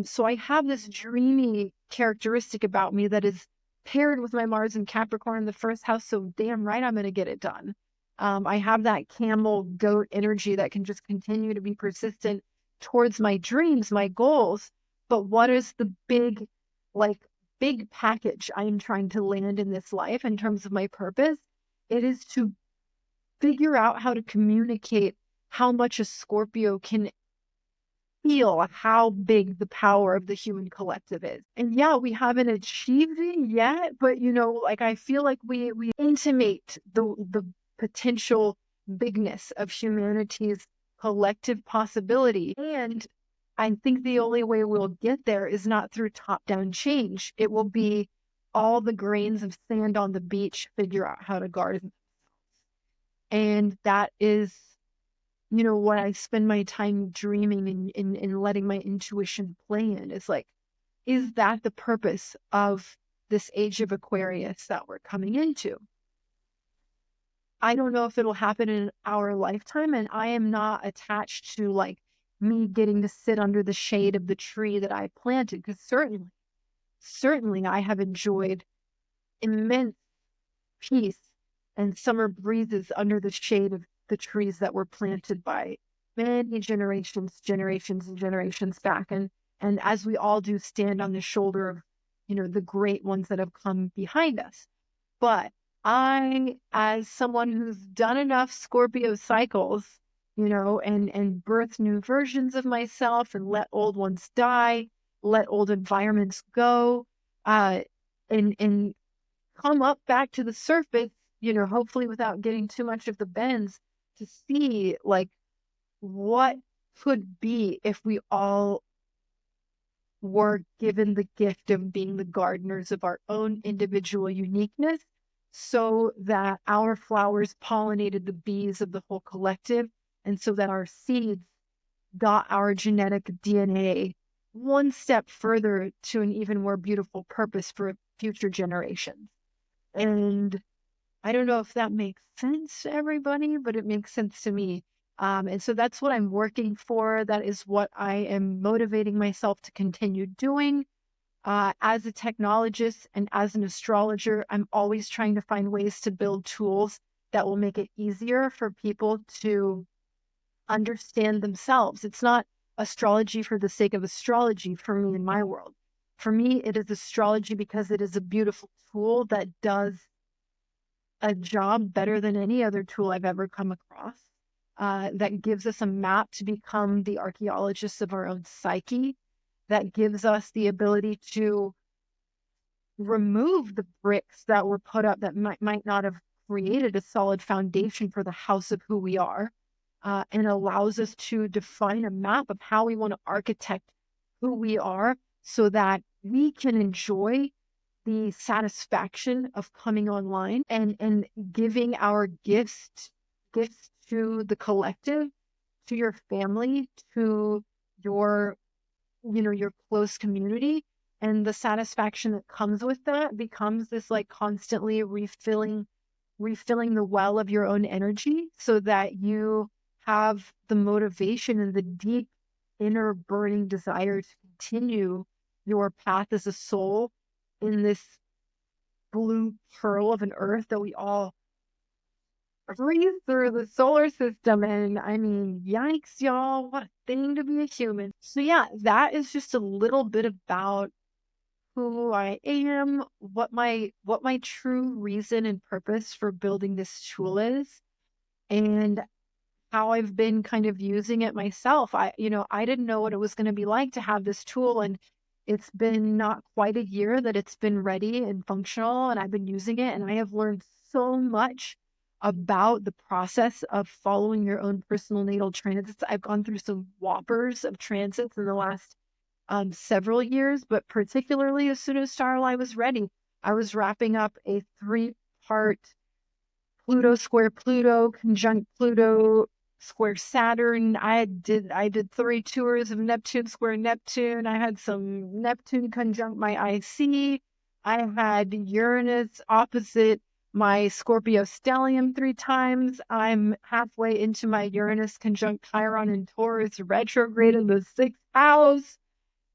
So I have this dreamy characteristic about me that is paired with my Mars in Capricorn in the first house. So damn right, I'm going to get it done. I have that camel goat energy that can just continue to be persistent towards my dreams, my goals. But what is the like, big package I am trying to land in this life in terms of my purpose? It is to figure out how to communicate how much a Scorpio can feel how big the power of the human collective is. And yeah, we haven't achieved it yet, but like I feel like we intimate the potential bigness of humanity's collective possibility. And I think the only way we'll get there is not through top-down change. It will be all the grains of sand on the beach figure out how to garden. And that is, what I spend my time dreaming and letting my intuition play in. Is like, is that the purpose of this age of Aquarius that we're coming into? I don't know if it'll happen in our lifetime, and I am not attached to like me getting to sit under the shade of the tree that I planted, because certainly I have enjoyed immense peace and summer breezes under the shade of the trees that were planted by many generations and generations back. And as we all do, stand on the shoulder of, the great ones that have come behind us. But I, as someone who's done enough Scorpio cycles, and birth new versions of myself and let old ones die, let old environments go, and come up back to the surface, hopefully without getting too much of the bends, to see like what could be if we all were given the gift of being the gardeners of our own individual uniqueness, so that our flowers pollinated the bees of the whole collective, and so that our seeds got our genetic DNA one step further to an even more beautiful purpose for future generations. And I don't know if that makes sense to everybody, but it makes sense to me. And so that's what I'm working for. That is what I am motivating myself to continue doing. As a technologist and as an astrologer, I'm always trying to find ways to build tools that will make it easier for people to understand themselves. It's not astrology for the sake of astrology for me in my world. For me, it is astrology because it is a beautiful tool that does a job better than any other tool I've ever come across, that gives us a map to become the archaeologists of our own psyche, that gives us the ability to remove the bricks that were put up that might not have created a solid foundation for the house of who we are, and allows us to define a map of how we want to architect who we are so that we can enjoy the satisfaction of coming online and giving our gifts to the collective, to your family, to your your close community, And the satisfaction that comes with that becomes this like constantly refilling the well of your own energy so that you have the motivation and the deep inner burning desire to continue your path as a soul in this blue pearl of an earth that we all breathe through the solar system. And I mean, yikes, y'all, what a thing to be a human. So yeah, that is just a little bit about who I am, what my true reason and purpose for building this tool is, and how I've been kind of using it myself. I didn't know what it was going to be like to have this tool, and it's been not quite a year that it's been ready and functional, and I've been using it, and I have learned so much about the process of following your own personal natal transits. I've gone through some whoppers of transits in the last several years, but particularly as soon as Starelai was ready, I was wrapping up a three-part Pluto square Pluto conjunct Pluto square Saturn. I did 3 tours of Neptune square Neptune. I had some Neptune conjunct my IC. I had Uranus opposite my Scorpio stellium 3 times. I'm halfway into my Uranus conjunct Chiron and Taurus retrograde in the 6th house.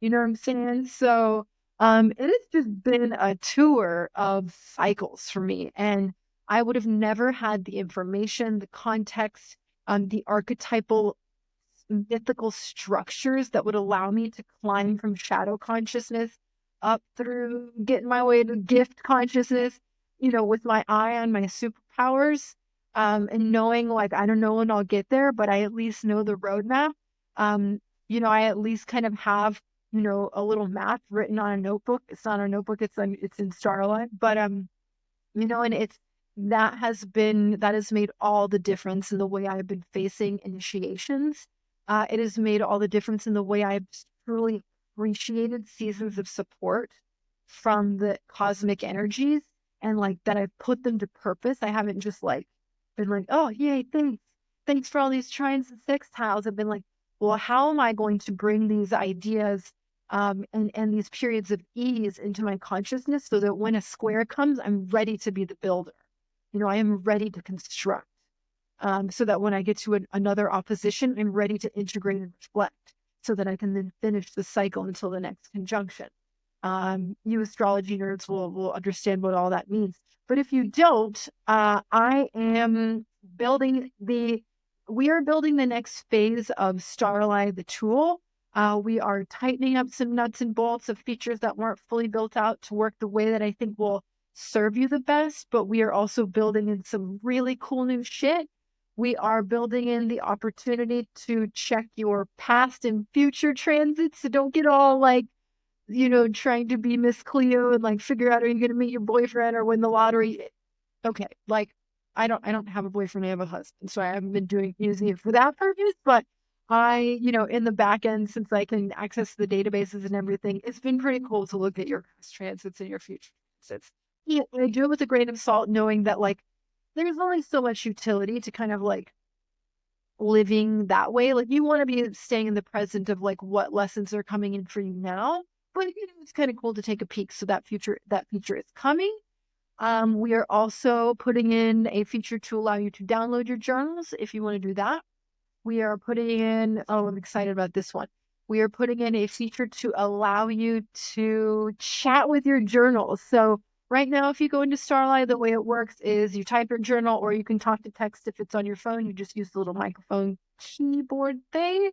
You know what I'm saying? So, it has just been a tour of cycles for me. And I would have never had the information, the context, the archetypal mythical structures that would allow me to climb from shadow consciousness up through getting my way to gift consciousness, with my eye on my superpowers, and knowing like I don't know when I'll get there, but I at least know the roadmap. I at least kind of have, a little map written on a notebook. It's not a notebook, it's in Starlight. But and that has made all the difference in the way I've been facing initiations. It has made all the difference in the way I've truly appreciated seasons of support from the cosmic energies, and like that I've put them to purpose. I haven't just like been like, oh yay, thanks. Thanks for all these trines and sextiles. I've been like, well, how am I going to bring these ideas and these periods of ease into my consciousness so that when a square comes, I'm ready to be the builder. I am ready to construct, so that when I get to another opposition, I'm ready to integrate and reflect so that I can then finish the cycle until the next conjunction. You astrology nerds will understand what all that means. But if you don't, building the, we are building the next phase of Starelai, the tool. We are tightening up some nuts and bolts of features that weren't fully built out to work the way that I think will serve you the best, but we are also building in some really cool new shit. We are building in the opportunity to check your past and future transits. So don't get all like, trying to be Miss Cleo and like figure out, are you going to meet your boyfriend or win the lottery? Okay, like I don't have a boyfriend, I have a husband, so I haven't been using it for that purpose. But in the back end, since I can access the databases and everything, it's been pretty cool to look at your past transits and your future transits. Yeah, I do it with a grain of salt, knowing that like there's only so much utility to kind of like living that way. Like you want to be staying in the present of like what lessons are coming in for you now. But it's kind of cool to take a peek so that feature is coming. We are also putting in a feature to allow you to download your journals if you want to do that. We are putting in, oh, I'm excited about this one. We are putting in a feature to allow you to chat with your journals. So right now, if you go into Starlight, the way it works is you type your journal, or you can talk to text if it's on your phone. You just use the little microphone keyboard thing.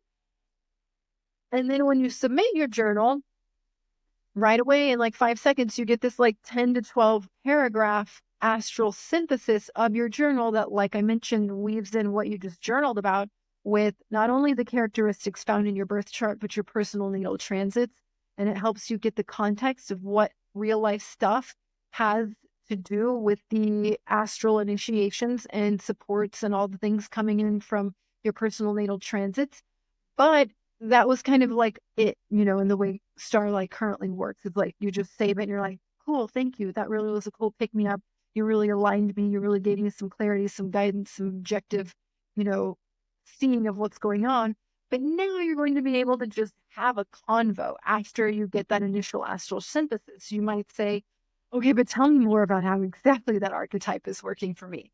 And then when you submit your journal, right away in like 5 seconds, you get this like 10 to 12 paragraph astral synthesis of your journal that, like I mentioned, weaves in what you just journaled about with not only the characteristics found in your birth chart, but your personal natal transits. And it helps you get the context of what real life stuff has to do with the astral initiations and supports and all the things coming in from your personal natal transits. But that was kind of like it, in the way Starlight currently works. It's like you just save it and you're like, cool, thank you. That really was a cool pick me up. You really aligned me. You really gave me some clarity, some guidance, some objective, seeing of what's going on. But now you're going to be able to just have a convo after you get that initial astral synthesis. You might say, okay, but tell me more about how exactly that archetype is working for me.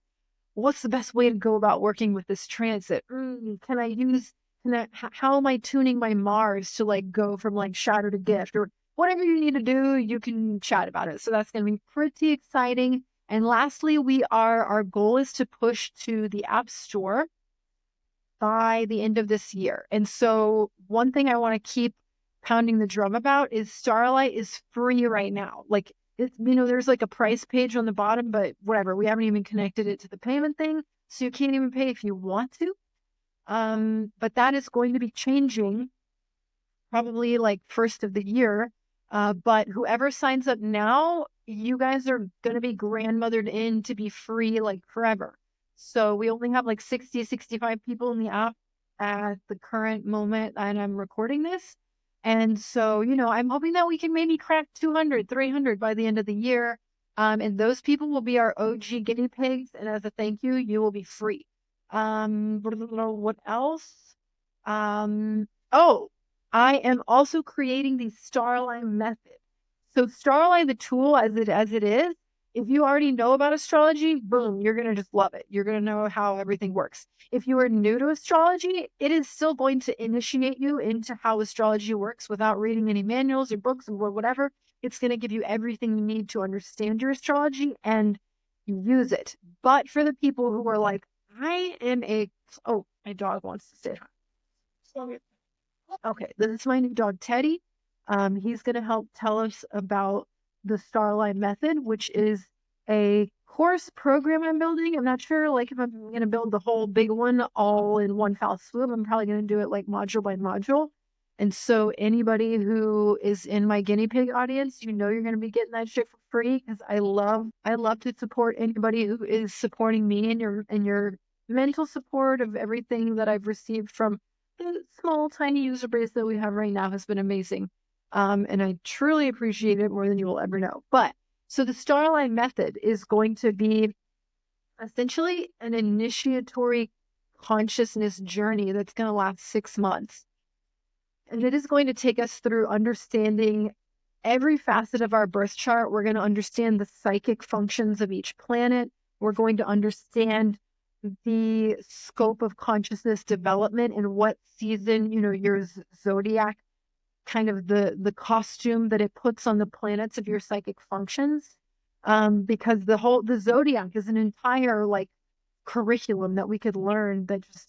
What's the best way to go about working with this transit? How am I tuning my Mars to like go from like shadow to gift, or whatever you need to do, you can chat about it. So that's going to be pretty exciting. And lastly, our goal is to push to the App Store by the end of this year. And so one thing I want to keep pounding the drum about is Starlight is free right now. Like it's, there's like a price page on the bottom, but whatever, we haven't even connected it to the payment thing. So you can't even pay if you want to. But that is going to be changing probably like first of the year. But whoever signs up now, you guys are going to be grandmothered in to be free like forever. So we only have like 60, 65 people in the app at the current moment, and I'm recording this. And so, I'm hoping that we can maybe crack 200, 300 by the end of the year. And those people will be our OG guinea pigs. And as a thank you, you will be free. What else? Oh, I am also creating the Starelai method. So Starelai, the tool as it is, if you already know about astrology, boom, you're gonna just love it. You're gonna know how everything works. If you are new to astrology, it is still going to initiate you into how astrology works without reading any manuals or books or whatever. It's gonna give you everything you need to understand your astrology and use it. But for the people who are like, I am a oh, my dog wants to say hi. Okay, this is my new dog, Teddy. He's going to help tell us about the Starlight Method, which is a course program I'm building. I'm not sure, like, if I'm going to build the whole big one all in one foul swoop. I'm probably going to do it like module by module. And so anybody who is in my guinea pig audience, you're going to be getting that shit for free because I love to support anybody who is supporting me and your mental support of everything that I've received from the small, tiny user base that we have right now has been amazing. And I truly appreciate it more than you will ever know. But so the Starlight method is going to be essentially an initiatory consciousness journey that's going to last 6 months. And it is going to take us through understanding every facet of our birth chart. We're going to understand the psychic functions of each planet. We're going to understand the scope of consciousness development and what season, your zodiac, kind of the costume that it puts on the planets of your psychic functions. Because the zodiac is an entire like curriculum that we could learn that just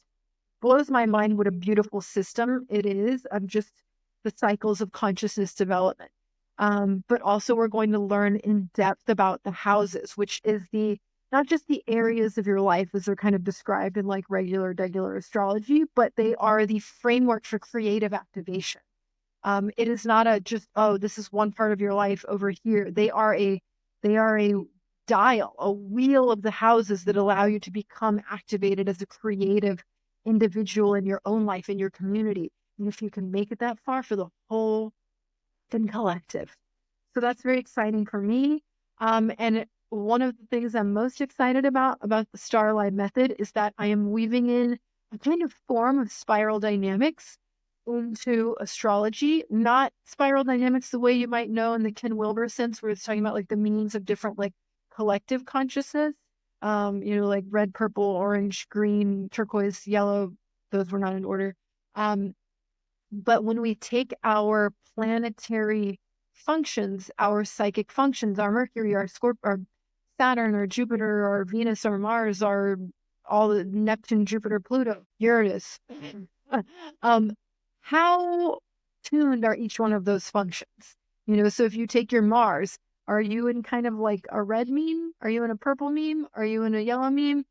blows my mind what a beautiful system it is of just the cycles of consciousness development. But also we're going to learn in depth about the houses, which is not just the areas of your life as they're kind of described in like regular astrology, but they are the framework for creative activation. It is not just, oh, this is one part of your life over here. They are a dial, a wheel of the houses that allow you to become activated as a creative individual in your own life, in your community. And if you can make it that far, for the whole and collective. So that's very exciting for me. And one of the things I'm most excited about the Starlight method is that I am weaving in a kind of form of spiral dynamics into astrology, not spiral dynamics the way you might know in the Ken Wilber sense, where it's talking about like the meanings of different like collective consciousness. Like red, purple, orange, green, turquoise, yellow. Those were not in order. But when we take our planetary functions, our psychic functions, our Mercury, our Saturn, or Jupiter, or Venus, or Mars, or all the Neptune, Jupiter, Pluto, Uranus, how tuned are each one of those functions? So if you take your Mars, are you in kind of like a red meme? Are you in a purple meme? Are you in a yellow meme?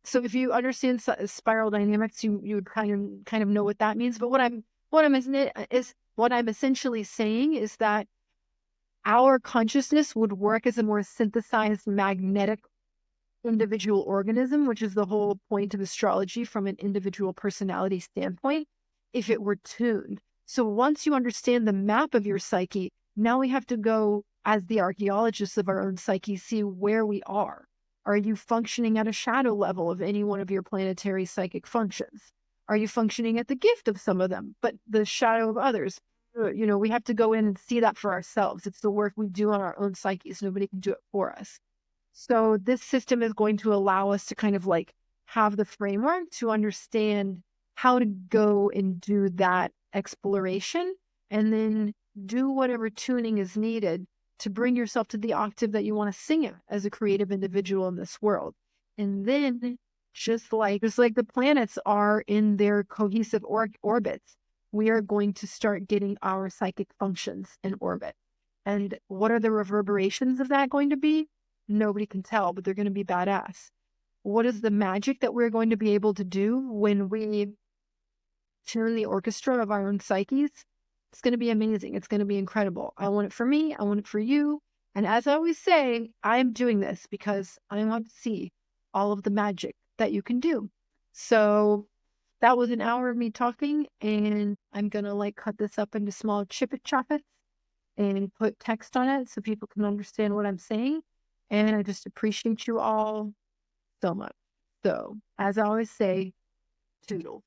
So if you understand spiral dynamics, you would kind of know what that means. But what I'm essentially saying is that our consciousness would work as a more synthesized magnetic individual organism, which is the whole point of astrology from an individual personality standpoint, if it were tuned. So once you understand the map of your psyche, now we have to go, as the archaeologists of our own psyche, see where we are. Are you functioning at a shadow level of any one of your planetary psychic functions? Are you functioning at the gift of some of them, but the shadow of others? We have to go in and see that for ourselves. It's the work we do on our own psyches. Nobody can do it for us. So this system is going to allow us to kind of like have the framework to understand how to go and do that exploration, and then do whatever tuning is needed to bring yourself to the octave that you want to sing it as a creative individual in this world. And then just like the planets are in their cohesive orbits, we are going to start getting our psychic functions in orbit. And what are the reverberations of that going to be? Nobody can tell, but they're going to be badass. What is the magic that we're going to be able to do when we tune the orchestra of our own psyches? It's going to be amazing. It's going to be incredible. I want it for me. I want it for you. And as I always say, I'm doing this because I want to see all of the magic that you can do. So that was an hour of me talking, and I'm going to like cut this up into small chippet choppets and put text on it so people can understand what I'm saying. And I just appreciate you all so much. So, as I always say, toodles.